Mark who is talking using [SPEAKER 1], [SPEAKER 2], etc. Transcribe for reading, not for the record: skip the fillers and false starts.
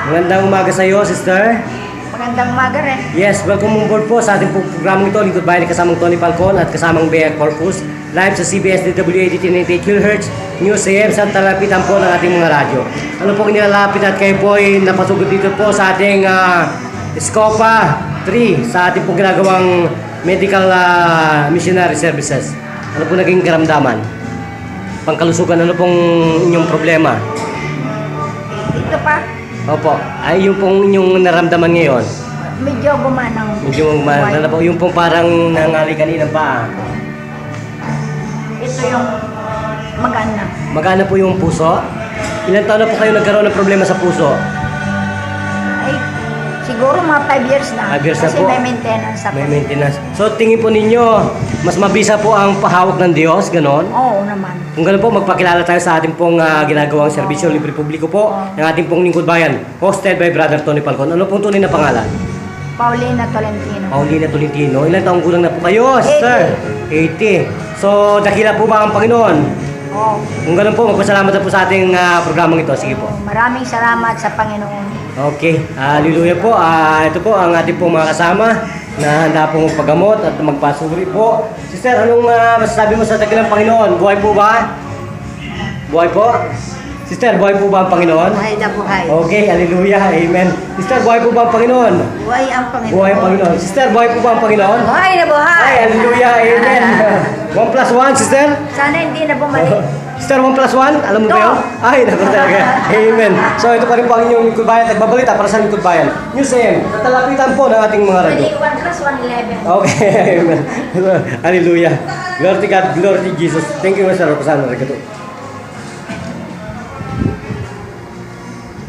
[SPEAKER 1] Magandang umaga sa iyo, sister.
[SPEAKER 2] Magandang umaga rin.
[SPEAKER 1] Yes, welcome on board po sa ating programang ito. Lingkod Bayan kasamang Tony Falcon at kasamang Bea Corpus. Live sa CBS DWAD 98 kHz, News AM sa talapitan po ng ating mga radyo. Ano po kinilalapit at kayo po ay napasugod dito po sa ating Scopa 3 sa ating po ginagawang medical missionary services. Ano po naging karamdaman? Pangkalusugan, ano pong inyong problema?
[SPEAKER 2] Dito pa,
[SPEAKER 1] Opo, ay yung pong inyong naramdaman ngayon.
[SPEAKER 2] medyo gumanang.
[SPEAKER 1] Medyo ano po, yung pong parang nangali kanina pa.
[SPEAKER 2] Ito yung maganda.
[SPEAKER 1] Magana po yung puso? Ilan taon na po kayo nagkaroon ng problema sa puso?
[SPEAKER 2] Ay, siguro mga 5 years na.
[SPEAKER 1] 5 years na
[SPEAKER 2] Kasi
[SPEAKER 1] po.
[SPEAKER 2] may maintenance ako.
[SPEAKER 1] May maintenance. So tingin po ninyo, mas mabisa po ang pahawak ng Diyos, ganon?
[SPEAKER 2] Oo naman.
[SPEAKER 1] Kung gano'n po, magpakilala tayo sa ating pong ginagawang serbisyo libre publiko po ng ating pong Lingkod Bayan, hosted by Brother Tony Falcon. Ano pong tunay na pangalan?
[SPEAKER 2] Paulina Tolentino.
[SPEAKER 1] Paulina Tolentino. Ilan taong gulang na po kayo, sister? 80. So, dakila po ba ang Panginoon?
[SPEAKER 2] Oo.
[SPEAKER 1] Kung gano'n po, magpasalamat na po sa ating programang ito. Sige po.
[SPEAKER 2] Maraming salamat sa Panginoon.
[SPEAKER 1] Okay, hallelujah po. Ito po ang ating pong mga kasama na handa pong magpagamot at magpasuri po. Sister, anong masasabi mo sa dakilang Panginoon? Buhay po ba? Buhay po? Sister, buhay po ba ang Panginoon?
[SPEAKER 2] Buhay na buhay.
[SPEAKER 1] Okay, hallelujah, amen. Sister, buhay po ba ang Panginoon?
[SPEAKER 2] Buhay ang Panginoon.
[SPEAKER 1] Buhay ang Panginoon. Sister, buhay po ba ang Panginoon?
[SPEAKER 2] Buhay na buhay.
[SPEAKER 1] Ay, hallelujah, amen. 1 plus 1, sister?
[SPEAKER 2] Sana hindi na bumalik.
[SPEAKER 1] Sister, 1 plus 1? Alam mo ba yun? Ay, naku talaga. Amen. So, ito pa rin po ang inyong Lingkod Bayan. Nagbabalita para sa Lingkod Bayan. News AM. Natalapitan po ng ating mga radyo.
[SPEAKER 2] 1 plus 1, 11.
[SPEAKER 1] Okay, amen. Hallelujah. Glory to God, glory to Jesus. Thank you, Mr. Roposano.